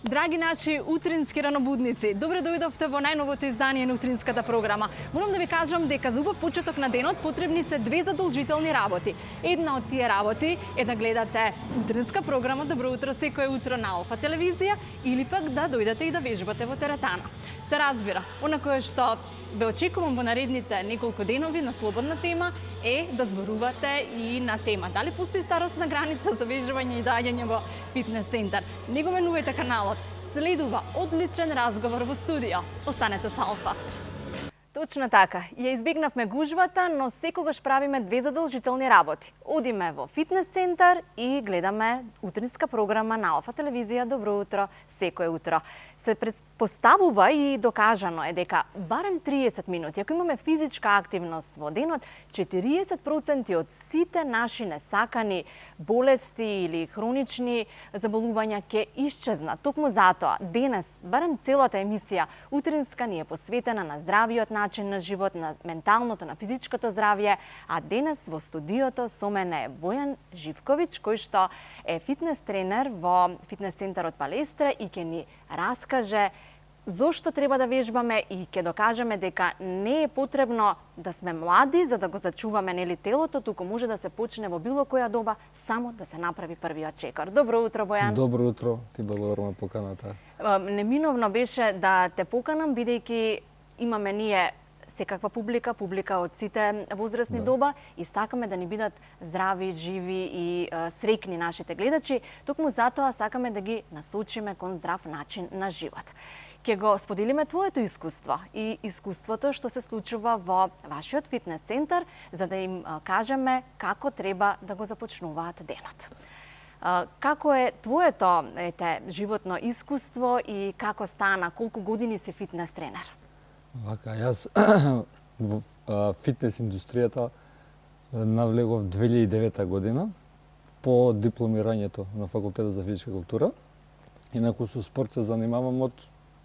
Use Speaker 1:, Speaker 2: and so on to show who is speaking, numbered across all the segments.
Speaker 1: Драги наши утрински ранобудници, добре дојдовте во најновото издание на утринската програма. Морам да ви кажам дека за убав почеток на денот потребни се две задолжителни работи. Една од тие работи е да гледате утринска програма Добро утро секое утро на Алфа телевизија или пак да дојдете и да вежбате во теретана. Се разбира, она кое што ве очекувам во наредните неколку денови на слободна тема е да зборувате и на тема дали постои старосна граница за вежбање и доаѓање во фитнес центар. Не го менувајте каналот. Следува одличен разговор во студио. Останете со Алфа. Точно така. Ја избегнавме гужвата, но секогаш правиме две задолжителни работи. Одиме во фитнес центар и гледаме утринска програма на Алфа телевизија Добро утро секое утро. Се предпоставува и докажано е дека барем 30 минути, ако имаме физичка активност во денот, 40% од сите наши несакани болести или хронични заболувања ќе исчезнат. Токму затоа, денес, барем целата емисија утринска ни е посветена на здравиот начин на живот, на менталното, на физичкото здравје, а денес во студиото со мене е Бојан Живковиќ, кој што е фитнес тренер во фитнес центарот Палестра и ќе ни раскаже зошто треба да вежбаме и ќе докажеме дека не е потребно да сме млади за да го зачуваме нели телото, туку може да се почне во било која доба само да се направи првиот чекор. Добро утро, Бојан.
Speaker 2: Добро утро, ти благодарам на поканата.
Speaker 1: Неминовно беше да те поканам бидејќи имаме ние секаква публика од сите возрастни доба и сакаме да ни бидат здрави, живи и среќни нашите гледачи. Токму затоа сакаме да ги насочиме кон здрав начин на живот. Ќе го споделиме твоето искуство и искуството што се случува во вашиот фитнес центар, за да им кажеме како треба да го започнуваат денот. Како е твоето животно искуство и како стана, колку години си фитнес тренер?
Speaker 2: Вака, јас во фитнес индустријата навлегов 2009 година по дипломирањето на факултетот за физичка култура. Инаку со спорт се занимавам од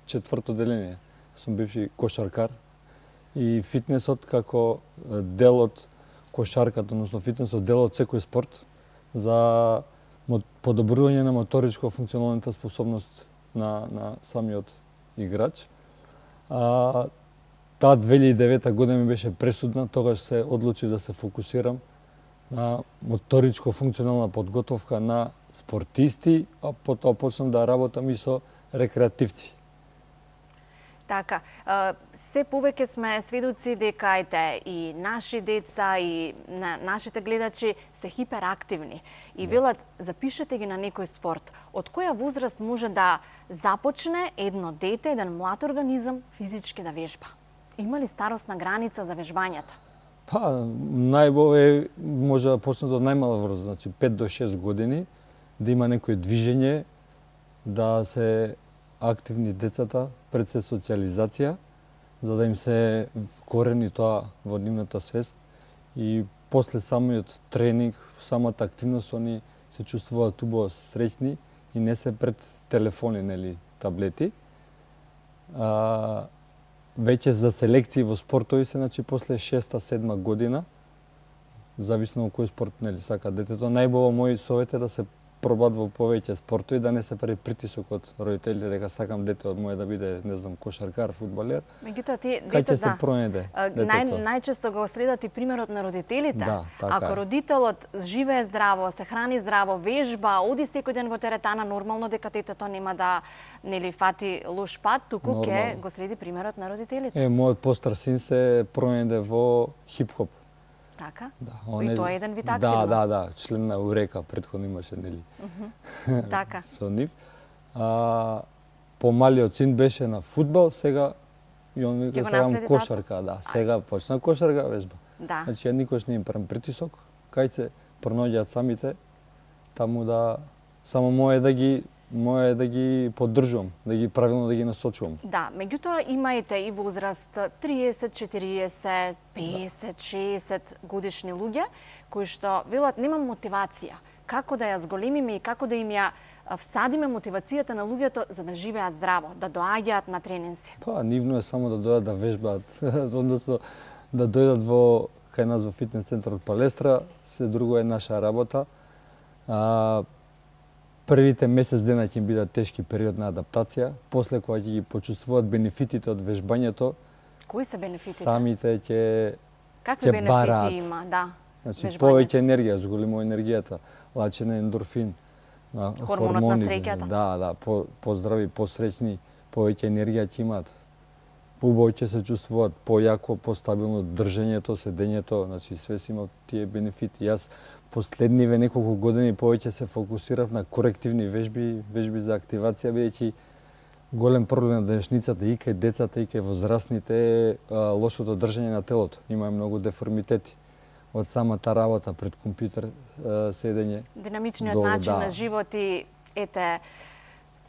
Speaker 2: четврто деление. Сум бивши кошаркар и фитнесот како дел од кошарката, односно фитнесот дел од секој спорт за подобрување на моторичко-функционалната способност на самиот играч. Таа 2009 година ми беше пресудна, тогаш се одлучив да се фокусирам на моторичко-функционална подготовка на спортисти, а потоа почнав да работам и со рекреативци.
Speaker 1: Така, се повеќе сме сведоци дека и наши деца и нашите гледачи се хиперактивни и велат запишете ги на некој спорт. Од која возраст може да започне едно дете, еден млад организам физички да вежба? Има ли старосна граница за вежбањето?
Speaker 2: Најбо може да почне од најмала возраст, значи 5 до 6 години, да има некој движење, да се активни децата пред се социализација, за да им се корени тоа во нивната свест и после самиот тренинг, самата активност, они се чувствуваат убаво среќни и не се пред телефони, нели, таблети. Веќе за селекции во спортови се, значи, после 6-7 година, зависно од кој спорт, нели, сака детето. Најбово мој совет е да се пробат во повеќе спортови, да не се прави притисок од родителите дека сакам дете од моје да биде, не знам, кошаркар, фудбалер.
Speaker 1: Меѓутоа ти
Speaker 2: дете се пронајде детето.
Speaker 1: Најчесто го следат и примерот на родителите.
Speaker 2: Да, така.
Speaker 1: Ако родителот живее здраво, се храни здраво, вежба, оди секој ден во теретана, нормално дека детето нема да нели фати лош пат, туку ќе го следи примерот на родителите.
Speaker 2: Мојот постар син се пронајде во хип-хоп.
Speaker 1: Така?
Speaker 2: Да,
Speaker 1: и тоа е еден вид активност.
Speaker 2: Да, член на Урека, претходно имаше, нели?
Speaker 1: Така.
Speaker 2: Со нив. Помалиот син беше на фудбал, сега и он вика сакам кошарка, да. Сега почна кошарка вежба.
Speaker 1: Да.
Speaker 2: Значи ја никош не им правам притисок, кај се пронаоѓаат самите, таму да само моје да ги поддржувам, да ги правилно да ги насочувам.
Speaker 1: Да, меѓутоа имаете и возраст 30, 40, 50, 60 годишни луѓе кои што велат немам мотивација. Како да ја зголемиме и како да им ја всадиме мотивацијата на луѓето за да живеат здраво, да доаѓаат на тренинзи?
Speaker 2: Нивно е само да дојдат да вежбаат, односно да дојдат во кај нас во фитнес центарот Палестра, се друго е наша работа. Првите месец дена ќе им бидат тешки период на адаптација, после кога ќе ги почувствуваат бенефитите од вежбањето,
Speaker 1: Кои се бенефитите?
Speaker 2: самите ќе
Speaker 1: Какви бенефити
Speaker 2: бараат.
Speaker 1: има? Да.
Speaker 2: Значи,
Speaker 1: вежбањето.
Speaker 2: повеќе енергија, зголемо енергијата, лачене ендорфин, на
Speaker 1: Хормонот на
Speaker 2: хормони,
Speaker 1: среќата.
Speaker 2: Да, поздрави, посреќни, повеќе енергија ќе имаат. Убаво ќе се чувствуваат, појако, постабилно држењето, седењето, значи све си има тие бенефити. Јас последниве неколку години повеќе се фокусирав на корективни вежби, вежби за активација, бидејќи голем проблем на денешницата и кај децата и кај возрастните е лошото држење на телото. Има многу деформитети од самата работа пред компјутер, седење.
Speaker 1: Динамичниот
Speaker 2: долу,
Speaker 1: начин
Speaker 2: да.
Speaker 1: на живот и ете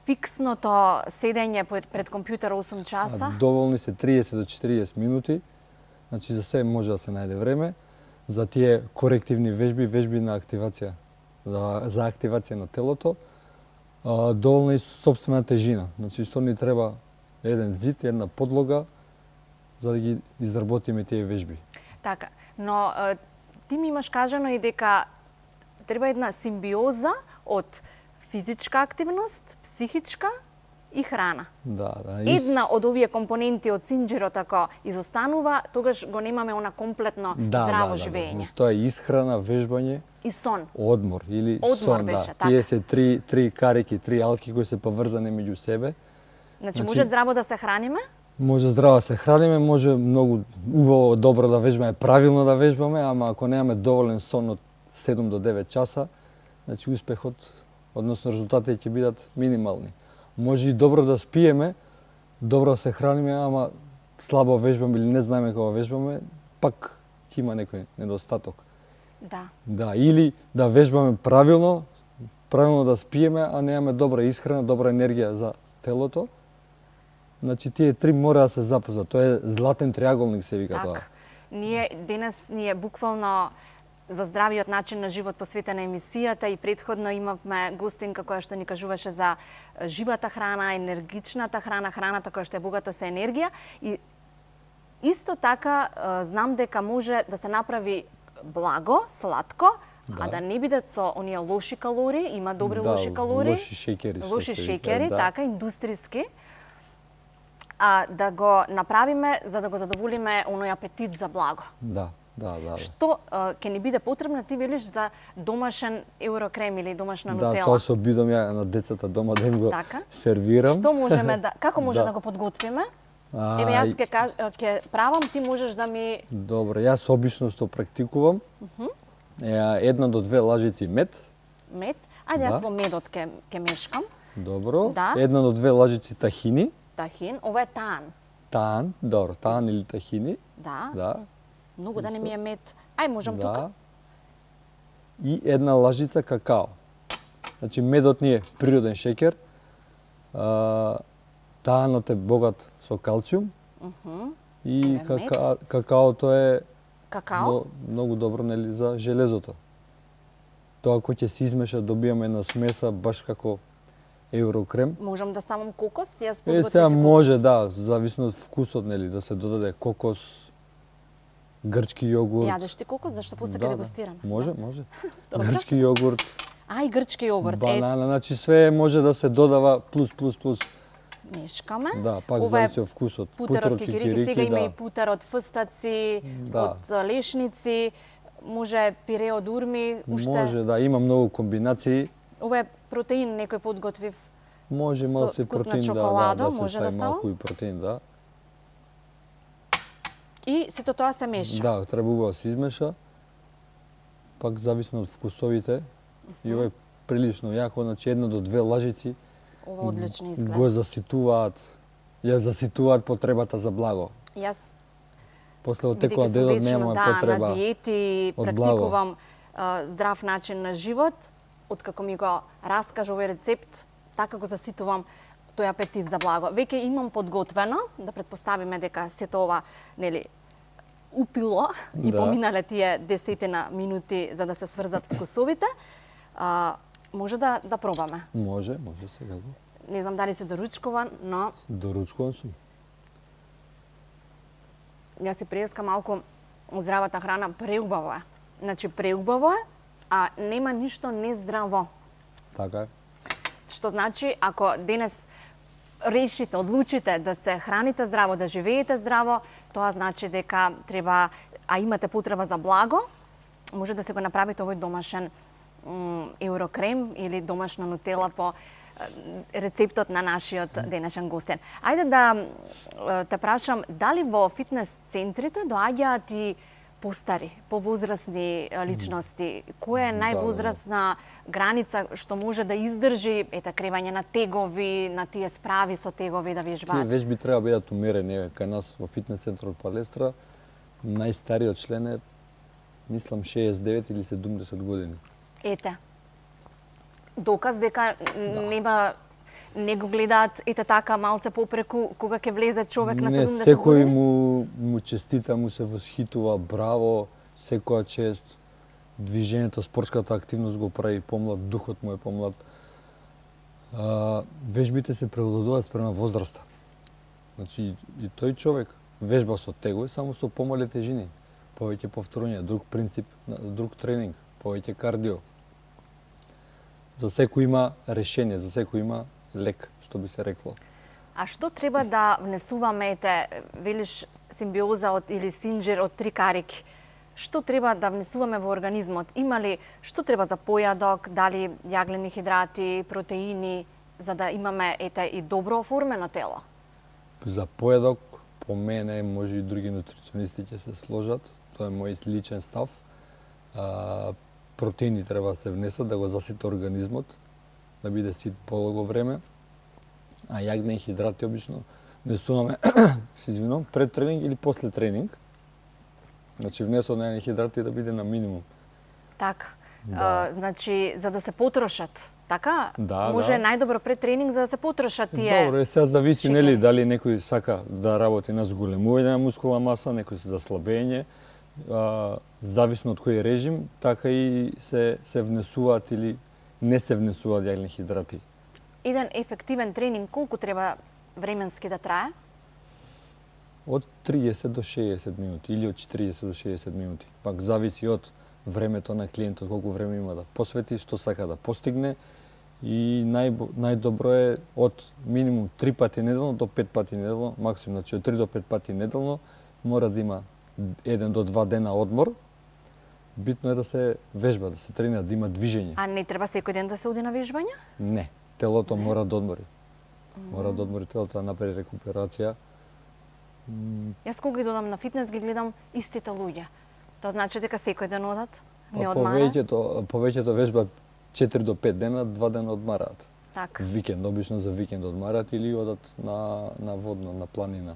Speaker 1: фиксното седење пред компјутер 8 часа.
Speaker 2: Доволни се 30 до 40 минути. Значи за се може да се најде време за тие корективни вежби, вежби на активација, за активација на телото. Доволна и сопствена тежина. Значи што ни треба еден зид, една подлога за да ги изработиме тие вежби.
Speaker 1: Така, но ти ми имаш кажано и дека треба една симбиоза од физичка активност, психичка и храна.
Speaker 2: Да.
Speaker 1: Една од овие компоненти од синџирот ако изостанува, тогаш го немаме она комплетно здраво живење.
Speaker 2: Тоа е исхрана, вежбање,
Speaker 1: И сон.
Speaker 2: одмор или
Speaker 1: Одмор
Speaker 2: сон,
Speaker 1: беше,
Speaker 2: да.
Speaker 1: така.
Speaker 2: Тие се три карики, три алки кои се поврзани меѓу себе.
Speaker 1: Значи може здраво да се храниме?
Speaker 2: Може здраво да се храниме, може многу убаво, добро да вежбаме, правилно да вежбаме, ама ако немаме доволен сон од 7 до 9 часа, значи успехот, односно резултатите ќе бидат минимални. Може и добро да спиеме, добро да се храниме, ама слабо вежбаме или не знаеме кога вежбаме, пак ќе има некој недостаток.
Speaker 1: Да.
Speaker 2: Да, или да вежбаме правилно да спиеме, а немаме добра исхрана, добра енергија за телото. Значи тие три мора да се запознат. Тоа е златен триаголник се вика тоа.
Speaker 1: Денес ние буквално за здравиот начин на живот посветена емисијата и претходно имавме гостинка која што ни кажуваше за живата храна, енергичната храна, храната која што е богато со енергија и исто така знам дека може да се направи благо, сладко, а да не бидат со оние лоши калории, има добри лоши калории,
Speaker 2: лоши шеќери,
Speaker 1: лоши шеќери, така индустријски. А да го направиме за да го задоволиме оној апетит за благо.
Speaker 2: Да.
Speaker 1: Што ќе ни биде потребно, ти велиш за домашен еврокрем или домашна нутела?
Speaker 2: Да, тоа се обидам ја на децата дома да им го
Speaker 1: така?
Speaker 2: сервирам.
Speaker 1: Што можеме да како може да го подготвиме? Еве јас ќе правам, ти можеш да ми
Speaker 2: Добро, јас обично што практикувам е 1 до 2 лажици мед.
Speaker 1: Мед? Ајде јас во медот ќе мешкам.
Speaker 2: Добро.
Speaker 1: Да.
Speaker 2: 1 до 2 лажици тахини.
Speaker 1: Тахин, ова е таан.
Speaker 2: Таан, добро, таан или тахини.
Speaker 1: Да.
Speaker 2: Да.
Speaker 1: Многу да не ми е мед. Ај можам тука.
Speaker 2: И 1 лажица какао. Значи медот ни е природен шеќер. Таанот е богат со калциум. И какаото е
Speaker 1: Какао?
Speaker 2: многу добро нели за железото. Тоа кој ќе се измеша добиваме една смеса баш како еврокрем.
Speaker 1: Можам да ставам кокос? Јас
Speaker 2: Сега
Speaker 1: подготвив
Speaker 2: може, да, зависно од вкусот, нели, да се додаде кокос, грчки јогурт.
Speaker 1: Јадеш ти кокос, зашто после ќе дегустираме?
Speaker 2: Може. Грчки јогурт,
Speaker 1: Ај, грчки јогурт.
Speaker 2: банана, значи све може да се додава плюс.
Speaker 1: Мешкаме.
Speaker 2: Да, пак
Speaker 1: Ова е
Speaker 2: зависи од вкусот.
Speaker 1: Путер од кикирики, сега има и путер од фстаци, од лешници, може пире од урми, уште.
Speaker 2: Може, да, има многу комбинации.
Speaker 1: Ова е протеин, некој подготвив.
Speaker 2: Може
Speaker 1: со
Speaker 2: малце
Speaker 1: вкус на
Speaker 2: протеин,
Speaker 1: чоколадо,
Speaker 2: да се
Speaker 1: може да
Speaker 2: стави
Speaker 1: става?
Speaker 2: малку и протеин, да.
Speaker 1: И сето тоа се меша.
Speaker 2: Да, треба убаво да се измеша. Пак зависно од вкусовите. И ова е прилично јако, значи 1 до 2 лажици.
Speaker 1: Ова одлично изгледа.
Speaker 2: Го заситуваат потребата за благо.
Speaker 1: Јас
Speaker 2: После од текот
Speaker 1: бидејќи сум
Speaker 2: денот
Speaker 1: вечно,
Speaker 2: нема
Speaker 1: на
Speaker 2: потреба
Speaker 1: диети,
Speaker 2: од
Speaker 1: практикувам здрав начин на живот, откако ми го раскажа овој рецепт, така го заситувам тој апетит за благо. Веќе имам подготвено, да претпоставиме дека сето ова, нели, упило и поминале тие 10 минути за да се сврзат вкусовите. Може да пробаме.
Speaker 2: Може сега го.
Speaker 1: Не знам дали се доручкува, но
Speaker 2: Доручкувам сум.
Speaker 1: јас си преска малку здравата храна, преубаво е. Значи преубаво е, а нема ништо нездраво.
Speaker 2: Така е.
Speaker 1: Што значи, ако денес решите, одлучите да се храните здраво, да живеете здраво, тоа значи дека треба, а имате потреба за благо, може да се го направите овој домашен еврокрем или домашна нутела по рецептот на нашиот денешен гостен. Ајде да те прашам, дали во фитнес центрите доаѓаат и постари, повозрасни личности? Која е највозрасна граница што може да издржи кревање на тегови, на тие справи со тегови да вежбаат?
Speaker 2: Тие вежби треба бидат умерени. Кај нас во фитнес центарот Палестра најстариот член е, мислам, 69 или 70 години.
Speaker 1: Ете. Доказ дека не го гледаат така малце попреку кога ќе влезе човек на 70 години?
Speaker 2: Не, секој му честита, му се восхитува, браво, секоја чест. Движењето, спортската активност го прави помлад, духот му е помлад. Вежбите се прилагодуваат спрема возраста. Значи, и тој човек вежба со тегови, само со помале тежини. Повеќе повторувања, друг принцип, друг тренинг, повеќе кардио. За секој има решение, за секој има лек, што би се рекло.
Speaker 1: А што треба да внесуваме, велиш симбиоза или синџир од 3 карики? Што треба да внесуваме во организмот? Има ли што треба за појадок, дали јаглени хидрати, протеини, за да имаме и добро оформено тело?
Speaker 2: За појадок, по мене, може и други нутриционисти ќе се сложат, тоа е мој личен став. Протеини треба да се внесат, да го засите организмот, да биде сит подолго време. А јагнени хидрати обично внесуваме, се извинувам, пред тренинг или после тренинг. Значи внесот на јагнени хидрати да биде на минимум.
Speaker 1: Така. Значи за да се потрошат, така?
Speaker 2: Да,
Speaker 1: може најдобро пред тренинг за да се потрошат тие.
Speaker 2: Добро, сега зависи нели дали некој сака да работи на зголемување на мускулна маса, некој за слабење. Зависно од кој режим, така и се внесуваат или не се внесуваат јаглени хидрати.
Speaker 1: Еден ефективен тренинг колку треба временски да трае?
Speaker 2: Од 30 до 60 минути или од 40 до 60 минути. Пак зависи од времето на клиентот, колку време има да посвети, што сака да постигне и најдобро е од минимум 3 пати неделно до 5 пати неделно, максимум, значи од 3 до 5 пати неделно мора да има 1 до 2 дена одмор. Битно е да се вежба, да се тренира, да има движење.
Speaker 1: А не треба секој ден да се оди на вежбање?
Speaker 2: Не, телото мора да одмори. Мора да одмори телото, да направи рекуперација.
Speaker 1: Јас кога ги додам на фитнес ги гледам истите луѓе. Тоа значи дека секој ден одат, не одмара?
Speaker 2: Повеќето вежбат 4 до 5 дена, 2 дена одмараат.
Speaker 1: Така.
Speaker 2: Викенд, обично за викенд одмараат или одат на водно, на планина.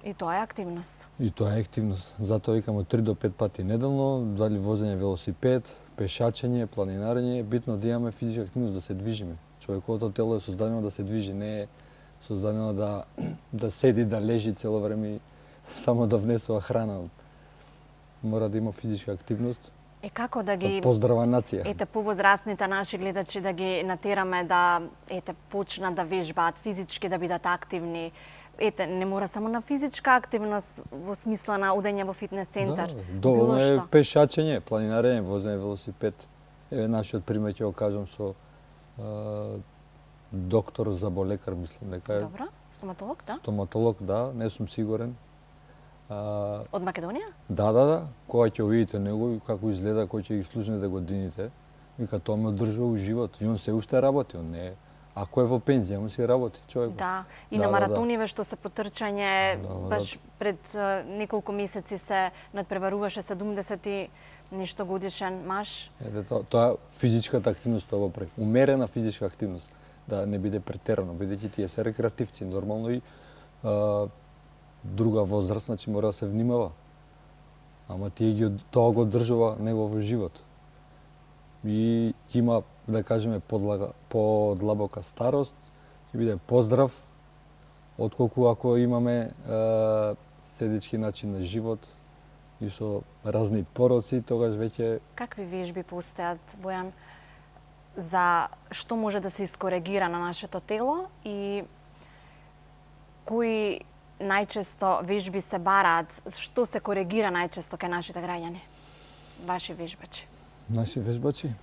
Speaker 1: И тоа е активност.
Speaker 2: И тоа е активност. Затоа викам од 3 до 5 пати неделно, дали возење велосипед, пешачење, планинарење, битно да имаме физичка активност, да се движиме. Човековото тело е создадено да се движи, не е создадено да седи, да лежи цело време само да внесува храна. Мора да има физичка активност.
Speaker 1: Како да ги
Speaker 2: поздрава нација.
Speaker 1: Повозрастните наши гледачи да ги натераме да почнат да вежбаат, физички да бидат активни. Не мора само на физичка активност во смисла на одење во фитнес центар.
Speaker 2: Доволно е пешачење, планинарење, возење велосипед. Нашиот пример ќе го кажам со доктор Заболекар, мислам дека е.
Speaker 1: Добро, стоматолог, да?
Speaker 2: Стоматолог, да, не сум сигурен.
Speaker 1: Од Македонија?
Speaker 2: Да. Кога ќе видите него, како изгледа, кој ќе ги служнете годините, вика, тоа ме одржува у живот. И он се уште работи, он не е. Ако е во пензија, му си работи човек.
Speaker 1: Да, и на маратониве што се потрчање, баш пред неколку месеци се надпреваруваше 70 и нешто годишен маж.
Speaker 2: Тоа физичката активност тоа прави. Умерена физичка активност, да не биде претерано, бидејќи тие се рекреативци, нормално и друга возраст, значи мора да се внимава. Ама тоа го одржува негово живот. И има, да кажеме, подлабока старост, ќе биде поздрав, отколку ако имаме седички начин на живот и со разни пороци, тогаш веќе...
Speaker 1: Какви вежби постојат, Бојан, за што може да се искоригира на нашето тело и кои најчесто вежби се бараат, што се коригира најчесто кај нашите граѓани? Ваши вежбачи.
Speaker 2: Наши вежбачи?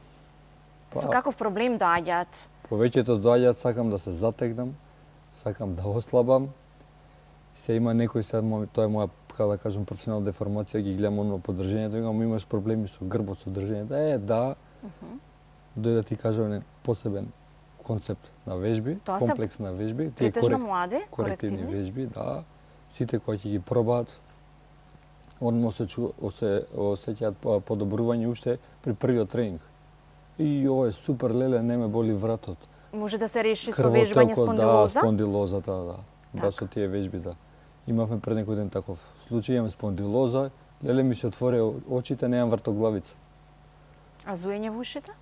Speaker 1: Со каков проблем доаѓаат?
Speaker 2: Повеќето доаѓаат сакам да се затегнам, сакам да ослабам. Се има некој тоа е моја, како да кажам, професионална деформација, ги гледам оно поддржањето, викам имаш проблеми со грбот, со држањето. Да. Дојде да ти кажам посебен концепт на вежби,
Speaker 1: Тоа
Speaker 2: комплекс на вежби,
Speaker 1: претежно млади,
Speaker 2: корективни вежби, да. Сите кои ќе ги пробаат, одма осеќаат подобрување уште при првиот тренинг. И ова е супер, леле, не ме боли вратот.
Speaker 1: Може да се реши со вежбање спондилоза?
Speaker 2: Да, спондилозата, да. Баш со тие вежби, да. Имавме пред некој ден таков случај, имам спондилоза, леле ми се отвори очите, немам вртоглавица.
Speaker 1: А зуење во ушите?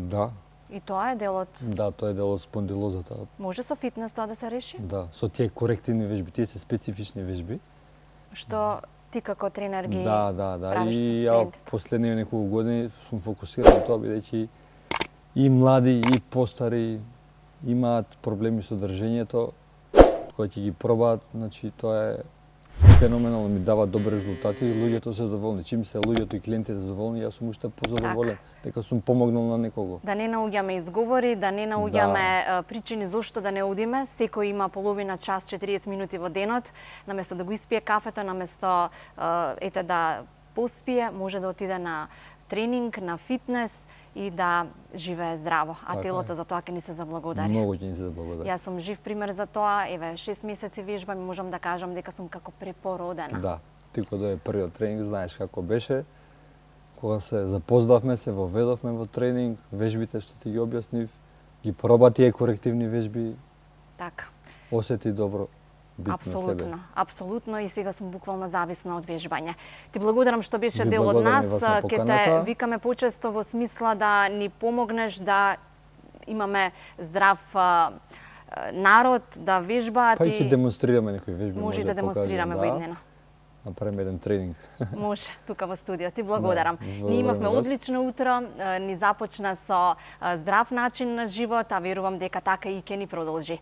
Speaker 2: Да.
Speaker 1: И тоа е дел од...
Speaker 2: Да, тоа е дел од спондилозата.
Speaker 1: Може со фитнес тоа да се реши?
Speaker 2: Да, со тие корективни вежби, тие се специфични вежби.
Speaker 1: Што ти како тренер ги
Speaker 2: Да.
Speaker 1: правиш
Speaker 2: И ја
Speaker 1: студентите?
Speaker 2: последниве неколку години сум фокусиран на тоа, бидејќи и млади, и постари имаат проблеми со држењето, кои ќе ги пробаат, значи тоа е феноменално, ми дава добри резултати и луѓето се задоволни. Чим се луѓето и клиентите задоволни, јас сум уште позадоволен дека сум помогнал на некого.
Speaker 1: Да не науѓаме изговори, да не науѓаме причини зошто да не одиме. Секој има половина час, 40 минути во денот, наместо да го испие кафето, наместо да поспие, може да отиде на тренинг, на фитнес и да живее здраво, а
Speaker 2: Така
Speaker 1: телото
Speaker 2: е.
Speaker 1: за тоа ќе ни се заблагодари.
Speaker 2: Многу ќе ни се заблагодари.
Speaker 1: Јас сум жив пример за тоа. Еве 6 месеци вежбам и можам да кажам дека сум како препородена.
Speaker 2: Да, ти кога дојде првиот тренинг, знаеш како беше. Кога се запознавме, се воведовме во тренинг, вежбите што ти ги објаснив, ги проба тие корективни вежби,
Speaker 1: Така.
Speaker 2: осети добро бит на себе.
Speaker 1: Апсолутно, апсолутно и сега сум буквално зависна од вежбање. Ти благодарам што беше
Speaker 2: Ви
Speaker 1: дел од
Speaker 2: благодарам
Speaker 1: нас.
Speaker 2: и вас на
Speaker 1: Ќе те
Speaker 2: поканата.
Speaker 1: викаме почесто во смисла да ни помогнеш да имаме здрав народ, да вежбаат
Speaker 2: Па и ќе демонстрираме некои вежби.
Speaker 1: може да демонстрираме во иднина.
Speaker 2: Направиме еден тренинг.
Speaker 1: Може, тука во студио. Ти благодарам.
Speaker 2: благодарам
Speaker 1: Ние имавме
Speaker 2: и вас.
Speaker 1: одлично утро, ни започна со здрав начин на живот, а верувам дека така и ќе ни продолжи.